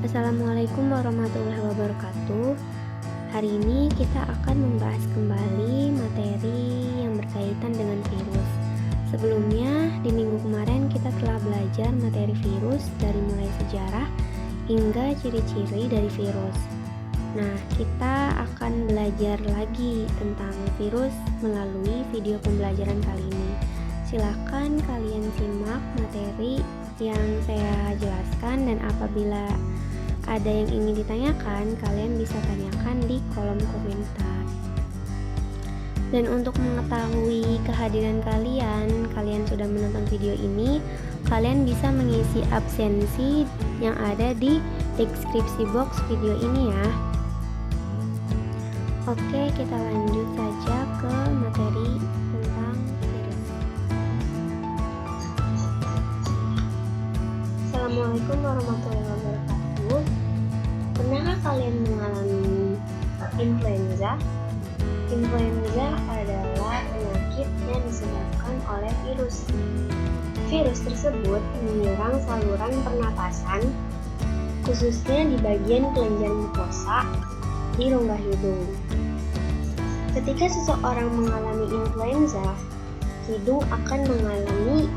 Assalamualaikum warahmatullahi wabarakatuh. Hari ini kita akan membahas kembali materi yang berkaitan dengan virus. Sebelumnya, di minggu kemarin kita telah belajar materi virus dari mulai sejarah hingga ciri-ciri dari virus. Nah, kita akan belajar lagi tentang virus melalui video pembelajaran kali ini. Silakan kalian simak materi yang saya jelaskan, dan apabila ada yang ingin ditanyakan, kalian bisa tanyakan di kolom komentar. Dan untuk mengetahui kehadiran kalian sudah menonton video ini, kalian bisa mengisi absensi yang ada di deskripsi box video ini ya. Oke, kita lanjut saja ke materi tentang virus. Assalamualaikum warahmatullahi wabarakatuh. Pernahkah kalian mengalami influenza? Influenza adalah penyakit yang disebabkan oleh virus. Virus tersebut menyerang saluran pernapasan, khususnya di bagian kelenjar mukosa di rongga hidung. Ketika seseorang mengalami influenza, hidung akan mengalami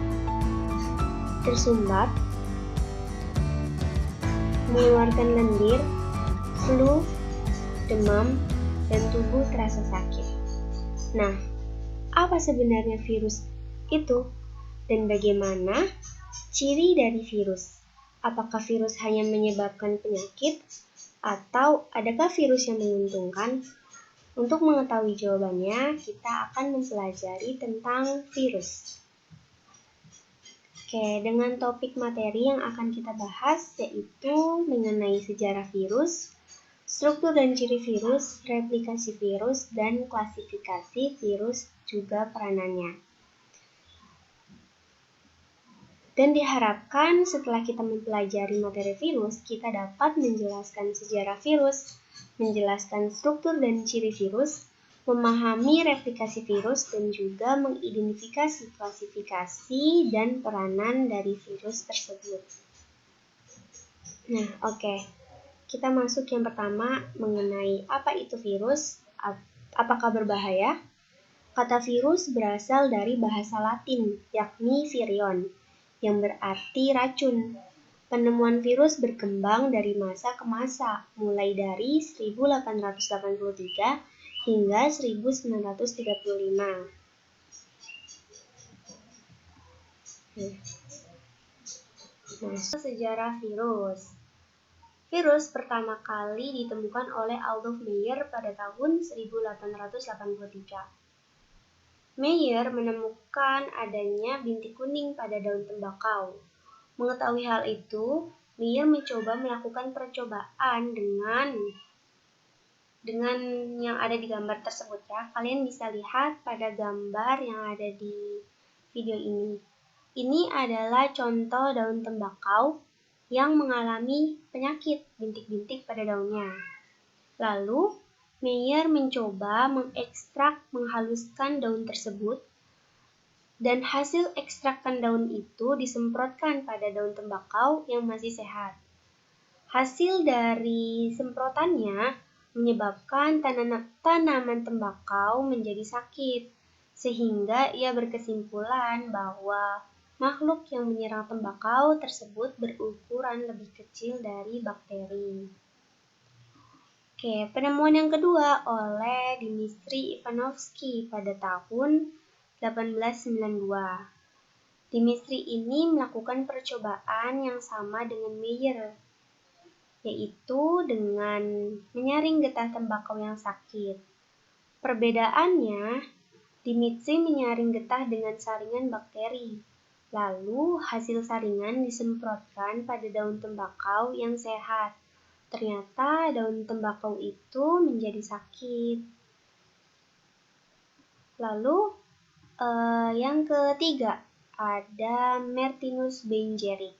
tersumbat, mengeluarkan lendir, flu, demam, dan tubuh terasa sakit. Nah, apa sebenarnya virus itu? Dan bagaimana ciri dari virus? Apakah virus hanya menyebabkan penyakit? Atau adakah virus yang menguntungkan? Untuk mengetahui jawabannya, kita akan mempelajari tentang virus. Oke, dengan topik materi yang akan kita bahas yaitu mengenai sejarah virus, struktur dan ciri virus, replikasi virus, dan klasifikasi virus juga peranannya. Dan diharapkan setelah kita mempelajari materi virus, kita dapat menjelaskan sejarah virus, menjelaskan struktur dan ciri virus, memahami replikasi virus, dan juga mengidentifikasi klasifikasi dan peranan dari virus tersebut. Nah, oke. Kita masuk yang pertama mengenai apa itu virus, apakah berbahaya? Kata virus berasal dari bahasa Latin, yakni virion, yang berarti racun. Penemuan virus berkembang dari masa ke masa, mulai dari 1883 hingga 1935. Nah, sejarah virus. Virus pertama kali ditemukan oleh Adolf Meyer pada tahun 1883. Meyer menemukan adanya bintik kuning pada daun tembakau. Mengetahui hal itu, Meyer mencoba melakukan percobaan dengan yang ada di gambar tersebut ya. Kalian bisa lihat pada gambar yang ada di video ini. Ini adalah contoh daun tembakau yang mengalami penyakit bintik-bintik pada daunnya. Lalu, Meyer mencoba menghaluskan daun tersebut, dan hasil ekstrakan daun itu disemprotkan pada daun tembakau yang masih sehat. Hasil dari semprotannya menyebabkan tanaman tembakau menjadi sakit, sehingga ia berkesimpulan bahwa makhluk yang menyerang tembakau tersebut berukuran lebih kecil dari bakteri. Oke, penemuan yang kedua oleh Dmitri Ivanovsky pada tahun 1892. Dmitri ini melakukan percobaan yang sama dengan Meyer, yaitu dengan menyaring getah tembakau yang sakit. Perbedaannya, Dmitri menyaring getah dengan saringan bakteri. Lalu, hasil saringan disemprotkan pada daun tembakau yang sehat. Ternyata daun tembakau itu menjadi sakit. Lalu, yang ketiga, ada Martinus Benjerik.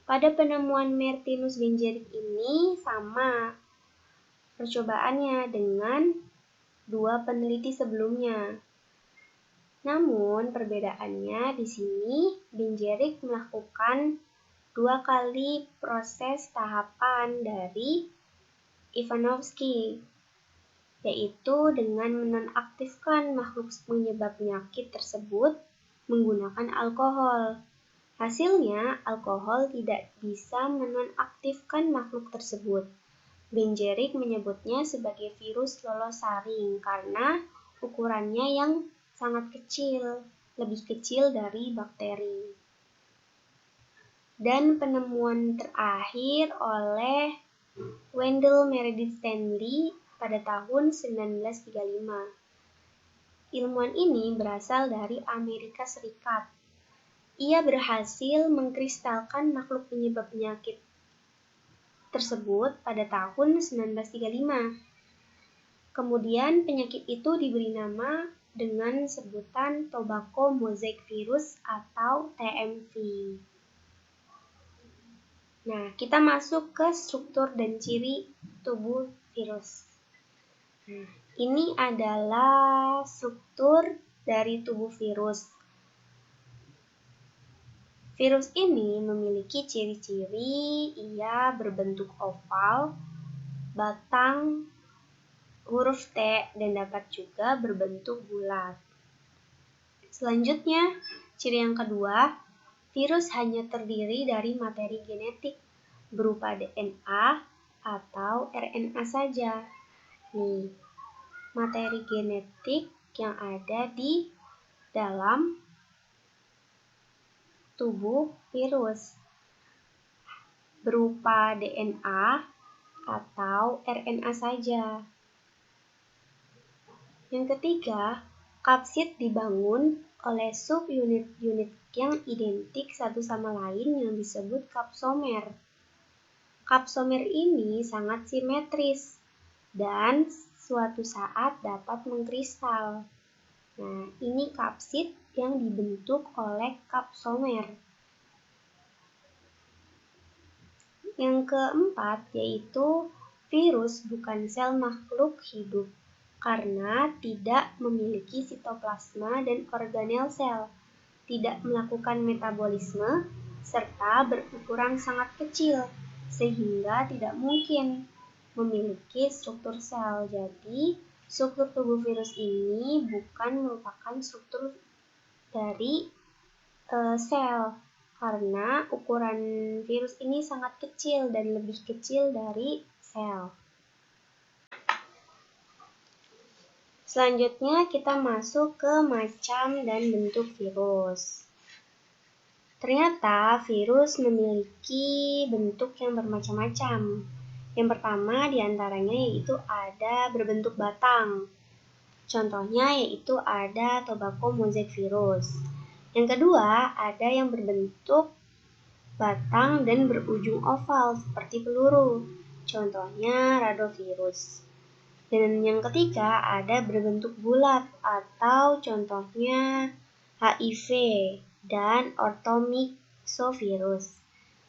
Pada penemuan Martinus Benjerik ini sama percobaannya dengan dua peneliti sebelumnya. Namun perbedaannya di sini Benjerik melakukan 2 kali proses tahapan dari Ivanovsky, yaitu dengan menonaktifkan makhluk penyebab penyakit tersebut menggunakan alkohol. Hasilnya, alkohol tidak bisa menonaktifkan makhluk tersebut. Benjerik menyebutnya sebagai virus lolosaring karena ukurannya yang sangat kecil, lebih kecil dari bakteri. Dan penemuan terakhir oleh Wendell Meredith Stanley pada tahun 1935. Ilmuwan ini berasal dari Amerika Serikat. Ia berhasil mengkristalkan makhluk penyebab penyakit tersebut pada tahun 1935. Kemudian penyakit itu diberi nama dengan sebutan tobacco mosaic virus atau TMV. Nah, kita masuk ke struktur dan ciri tubuh virus. Nah, ini adalah struktur dari tubuh virus. Virus ini memiliki ciri-ciri ia berbentuk oval, batang, huruf T, dan dapat juga berbentuk bulat. Selanjutnya, ciri yang kedua, virus hanya terdiri dari materi genetik berupa DNA atau RNA saja. Nih, materi genetik yang ada di dalam tubuh virus berupa DNA atau RNA saja. Yang ketiga, kapsid dibangun oleh subunit-unit yang identik satu sama lain yang disebut kapsomer. Kapsomer ini sangat simetris dan suatu saat dapat mengkristal. Nah, ini kapsid yang dibentuk oleh kapsomer. Yang keempat yaitu virus bukan sel makhluk hidup karena tidak memiliki sitoplasma dan organel sel, tidak melakukan metabolisme, serta berukuran sangat kecil, sehingga tidak mungkin memiliki struktur sel. Jadi, struktur tubuh virus ini bukan merupakan struktur dari sel, karena ukuran virus ini sangat kecil dan lebih kecil dari sel. Selanjutnya kita masuk ke macam dan bentuk virus. Ternyata virus memiliki bentuk yang bermacam-macam. Yang pertama diantaranya yaitu ada berbentuk batang. Contohnya yaitu ada tobacco mosaic virus. Yang kedua ada yang berbentuk batang dan berujung oval seperti peluru. Contohnya rhabdovirus. Dan yang ketiga ada berbentuk bulat atau contohnya HIV dan orthomyxovirus.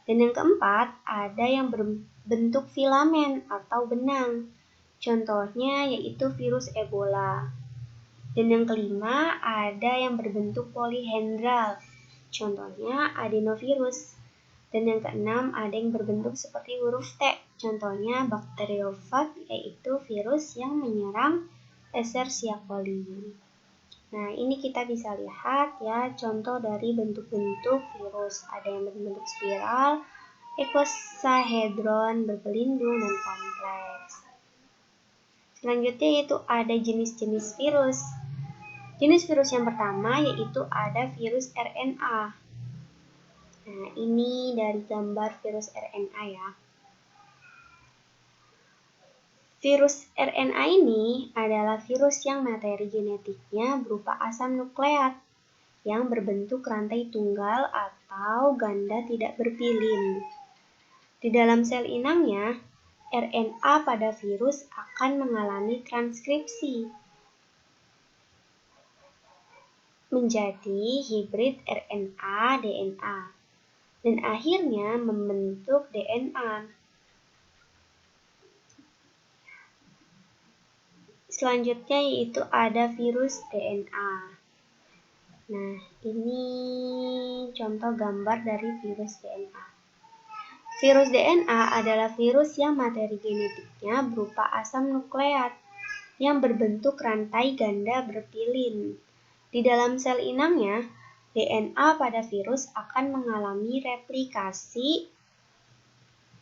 Dan yang keempat ada yang berbentuk filamen atau benang. Contohnya yaitu virus Ebola. Dan yang kelima ada yang berbentuk polyhedral. Contohnya adenovirus. Dan yang keenam ada yang berbentuk seperti huruf T. Contohnya bakteriofag, yaitu virus yang menyerang Escherichia coli. Nah, ini kita bisa lihat ya contoh dari bentuk-bentuk virus. Ada yang berbentuk spiral, icosahedron, berpelindung, dan kompleks. Selanjutnya yaitu ada jenis-jenis virus. Jenis virus yang pertama yaitu ada virus RNA. Nah, ini dari gambar virus RNA ya. Virus RNA ini adalah virus yang materi genetiknya berupa asam nukleat yang berbentuk rantai tunggal atau ganda tidak berpilin. Di dalam sel inangnya, RNA pada virus akan mengalami transkripsi menjadi hibrid RNA-DNA. Dan akhirnya membentuk DNA. Selanjutnya yaitu ada virus DNA. Nah, ini contoh gambar dari virus DNA. Virus DNA adalah virus yang materi genetiknya berupa asam nukleat yang berbentuk rantai ganda berpilin. Di dalam sel inangnya, DNA pada virus akan mengalami replikasi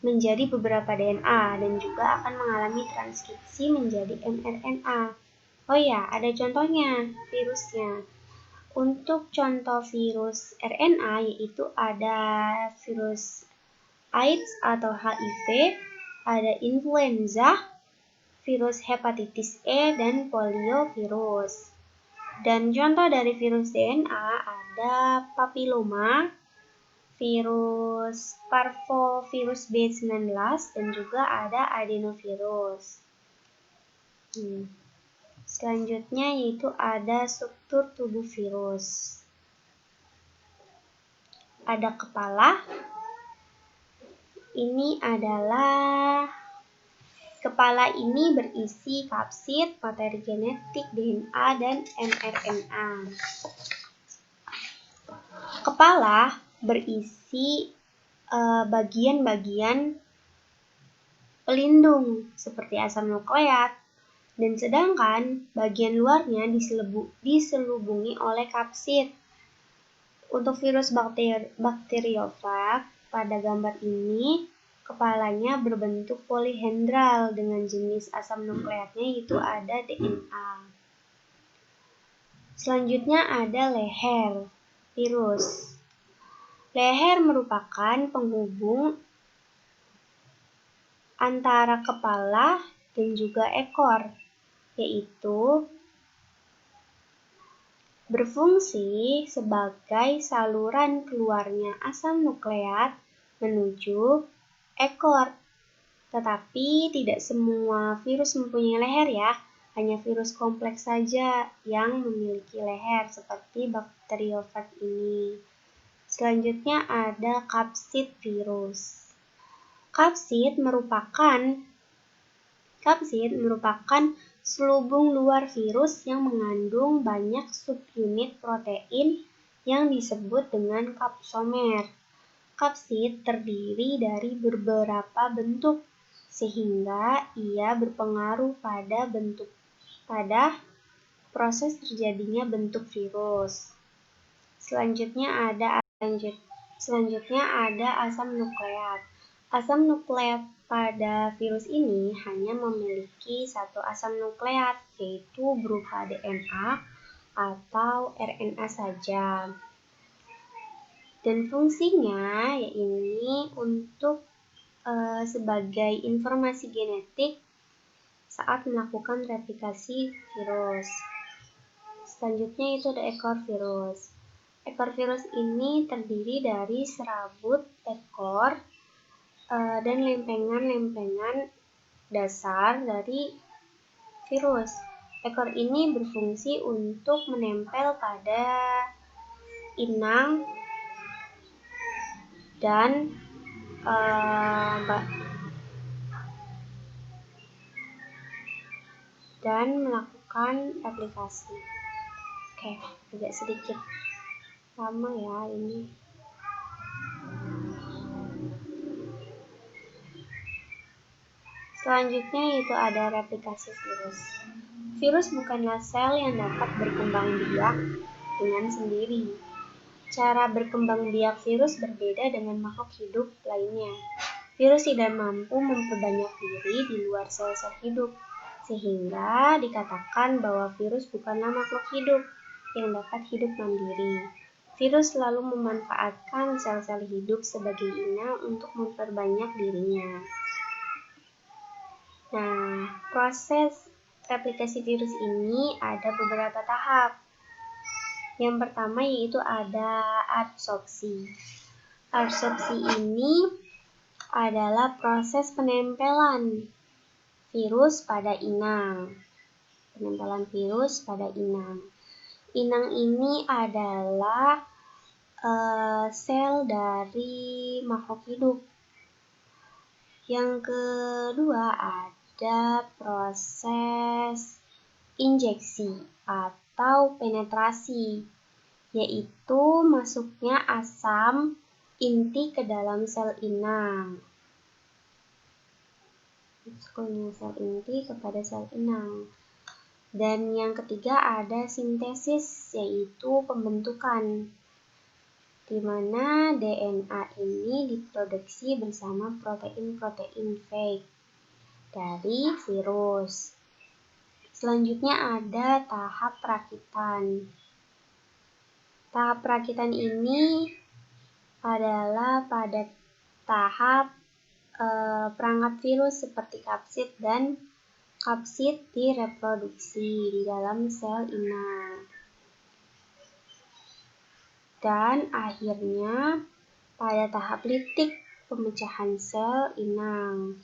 menjadi beberapa DNA dan juga akan mengalami transkripsi menjadi mRNA. Oh ya, ada contohnya virusnya. Untuk contoh virus RNA yaitu ada virus AIDS atau HIV, ada influenza, virus hepatitis E, dan poliovirus. Dan contoh dari virus DNA ada papiloma, virus parvovirus B19, dan juga ada adenovirus. Selanjutnya yaitu ada struktur tubuh virus. Ada kepala. Kepala ini berisi kapsid, materi genetik, DNA, dan mRNA. Kepala berisi bagian-bagian pelindung seperti asam nukleat, dan sedangkan bagian luarnya diselubungi oleh kapsid. Untuk virus bakteriofag, pada gambar ini kepalanya berbentuk polihendral dengan jenis asam nukleatnya yaitu ada DNA. Selanjutnya ada leher virus. Leher merupakan penghubung antara kepala dan juga ekor, yaitu berfungsi sebagai saluran keluarnya asam nukleat menuju ekor. Tetapi tidak semua virus mempunyai leher ya, hanya virus kompleks saja yang memiliki leher seperti bakteriofag ini. Selanjutnya ada kapsid virus. Kapsid merupakan selubung luar virus yang mengandung banyak subunit protein yang disebut dengan kapsomer. Kapsid terdiri dari beberapa bentuk, sehingga ia berpengaruh pada proses terjadinya bentuk virus. Selanjutnya ada asam nukleat. Asam nukleat pada virus ini hanya memiliki satu asam nukleat, yaitu berupa DNA atau RNA saja. Dan fungsinya yaitu untuk sebagai informasi genetik saat melakukan replikasi virus. Selanjutnya itu ada ekor virus. Ekor virus ini terdiri dari serabut ekor dan lempengan-lempengan dasar dari virus. Ekor ini berfungsi untuk menempel pada inang dan melakukan replikasi. Oke, agak sedikit lama ya ini. Selanjutnya yaitu ada replikasi virus. Virus bukanlah sel yang dapat berkembang biak dengan sendiri. Cara berkembang biak virus berbeda dengan makhluk hidup lainnya. Virus tidak mampu memperbanyak diri di luar sel-sel hidup, sehingga dikatakan bahwa virus bukanlah makhluk hidup yang dapat hidup mandiri. Virus selalu memanfaatkan sel-sel hidup sebagai inang untuk memperbanyak dirinya. Nah, proses replikasi virus ini ada beberapa tahap. Yang pertama yaitu ada adsorpsi. Adsorpsi ini adalah proses penempelan virus pada inang. Penempelan virus pada inang. Inang ini adalah sel dari makhluk hidup. Yang kedua ada proses injeksi atau penetrasi, yaitu masuknya asam inti ke dalam sel inang. ekskulnya sel inti kepada sel inang. Dan yang ketiga ada sintesis, yaitu pembentukan, di mana DNA ini diproduksi bersama protein-protein fake dari virus. Selanjutnya ada tahap perakitan. Tahap perakitan ini adalah pada tahap perangkat virus seperti kapsid dan kapsid direproduksi di dalam sel inang. Dan akhirnya pada tahap litik pemecahan sel inang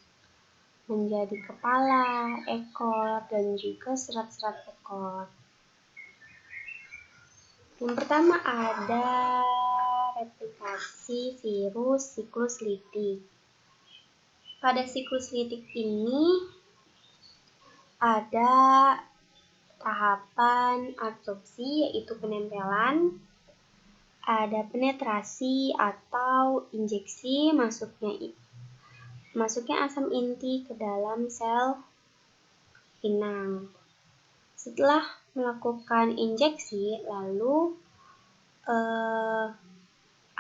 menjadi kepala, ekor, dan juga serat-serat ekor. Yang pertama ada replikasi virus siklus litik. Pada siklus litik ini ada tahapan adsorpsi, yaitu penempelan, ada penetrasi atau injeksi, masuknya asam inti ke dalam sel inang. Setelah melakukan injeksi, lalu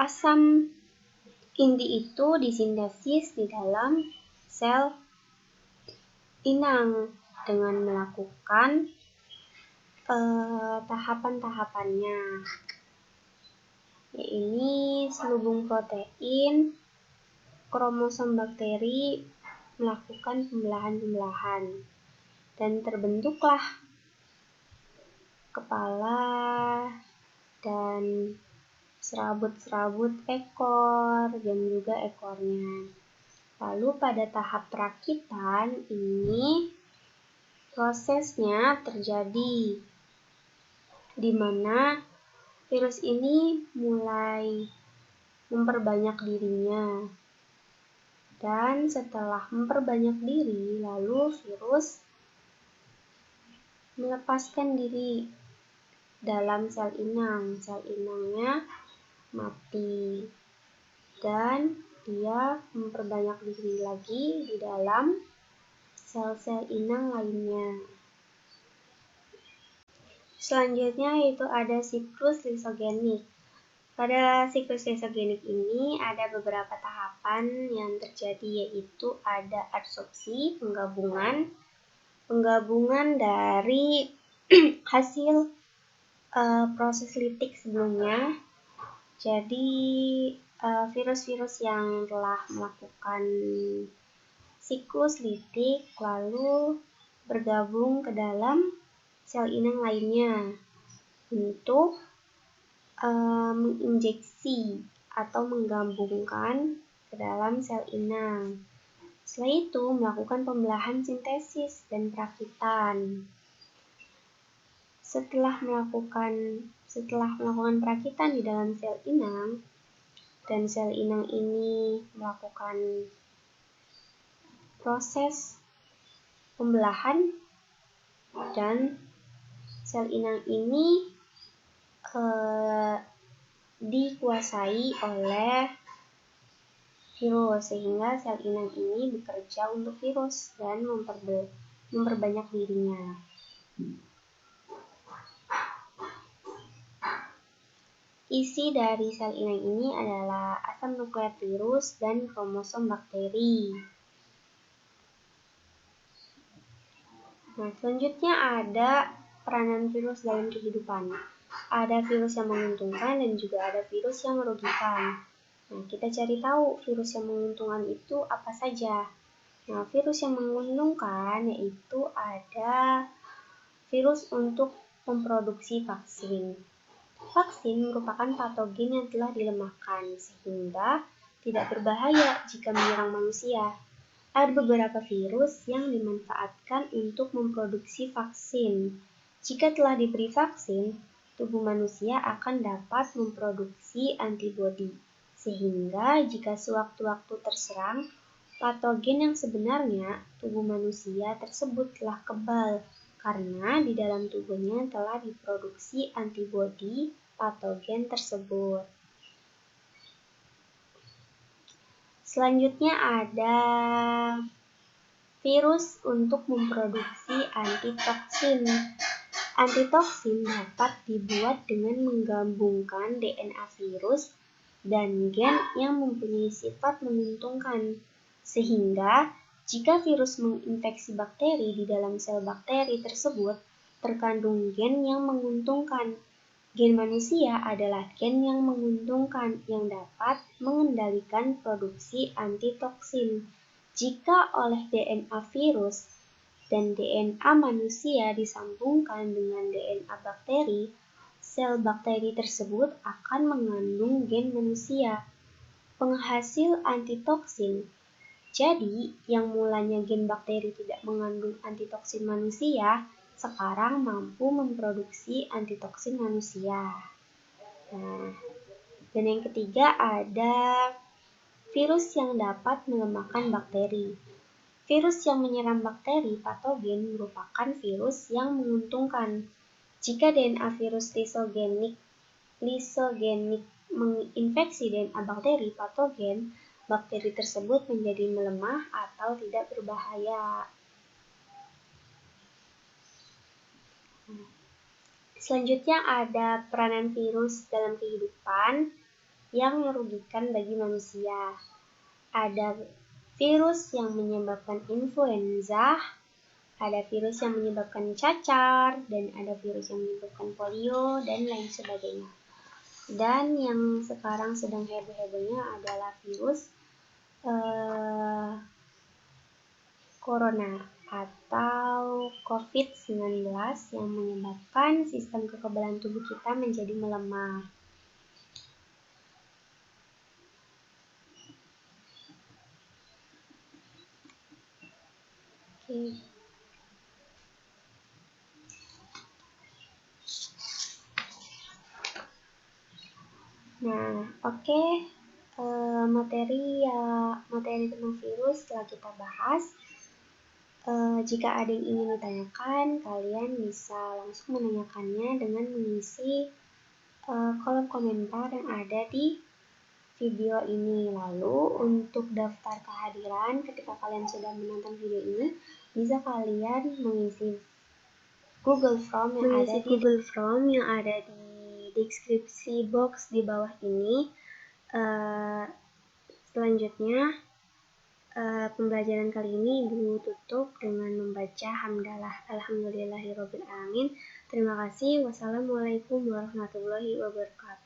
asam inti itu disintesis di dalam sel inang dengan melakukan tahapan-tahapannya, yaitu selubung protein, kromosom bakteri melakukan pembelahan-pembelahan, dan terbentuklah kepala dan serabut-serabut ekor dan juga ekornya. Lalu pada tahap perakitan ini prosesnya terjadi di mana virus ini mulai memperbanyak dirinya. Dan setelah memperbanyak diri, lalu virus melepaskan diri dalam sel inang. Sel inangnya mati dan dia memperbanyak diri lagi di dalam sel-sel inang lainnya. Selanjutnya yaitu ada siklus lisogenik. Pada siklus lisogenik ini ada beberapa tahapan yang terjadi, yaitu ada adsorpsi, penggabungan dari hasil proses litik sebelumnya. Jadi virus-virus yang telah melakukan siklus litik lalu bergabung ke dalam sel inang lainnya untuk menginjeksi atau menggabungkan ke dalam sel inang. Setelah itu melakukan pembelahan sintesis dan perakitan. Setelah melakukan perakitan di dalam sel inang, dan sel inang ini melakukan proses pembelahan, dan sel inang ini dikuasai oleh virus, sehingga sel inang ini bekerja untuk virus dan memperbanyak dirinya. Isi dari sel inang ini adalah asam nukleat virus dan kromosom bakteri. Nah, selanjutnya ada peranan virus dalam kehidupan. Ada virus yang menguntungkan dan juga ada virus yang merugikan. Nah, kita cari tahu virus yang menguntungkan itu apa saja. Nah, virus yang menguntungkan yaitu ada virus untuk memproduksi vaksin. Vaksin merupakan patogen yang telah dilemahkan sehingga tidak berbahaya jika menyerang manusia. Ada beberapa virus yang dimanfaatkan untuk memproduksi vaksin. Jika telah diberi vaksin, tubuh manusia akan dapat memproduksi antibodi, sehingga jika sewaktu-waktu terserang patogen yang sebenarnya, tubuh manusia tersebut telah kebal karena di dalam tubuhnya telah diproduksi antibodi patogen tersebut. Selanjutnya ada virus untuk memproduksi antitoksin. Antitoksin dapat dibuat dengan menggabungkan DNA virus dan gen yang mempunyai sifat menguntungkan, sehingga jika virus menginfeksi bakteri di dalam sel bakteri tersebut, terkandung gen yang menguntungkan. Gen manusia adalah gen yang menguntungkan yang dapat mengendalikan produksi antitoksin. Jika oleh DNA virus dan DNA manusia disambungkan dengan DNA bakteri, sel bakteri tersebut akan mengandung gen manusia, penghasil antitoksin. Jadi, yang mulanya gen bakteri tidak mengandung antitoksin manusia, sekarang mampu memproduksi antitoksin manusia. Nah, dan yang ketiga ada virus yang dapat melemahkan bakteri. Virus yang menyerang bakteri patogen merupakan virus yang menguntungkan. Jika DNA virus lisogenik menginfeksi DNA bakteri patogen, bakteri tersebut menjadi melemah atau tidak berbahaya. Selanjutnya ada peranan virus dalam kehidupan yang merugikan bagi manusia. Ada virus yang menyebabkan influenza, ada virus yang menyebabkan cacar, dan ada virus yang menyebabkan polio, dan lain sebagainya. Dan yang sekarang sedang heboh-hebohnya adalah virus corona atau COVID-19 yang menyebabkan sistem kekebalan tubuh kita menjadi melemah. Materi tentang virus telah kita bahas. Jika ada yang ingin ditanyakan, kalian bisa langsung menanyakannya dengan mengisi kolom komentar yang ada di video ini. Lalu untuk daftar kehadiran ketika kalian sudah menonton video ini, bisa kalian mengisi Google Form yang ada di deskripsi box di bawah ini. Selanjutnya pembelajaran kali ini Ibu tutup dengan membaca hamdalah alhamdulillahirobbilalamin. Terima kasih. Wassalamualaikum warahmatullahi wabarakatuh.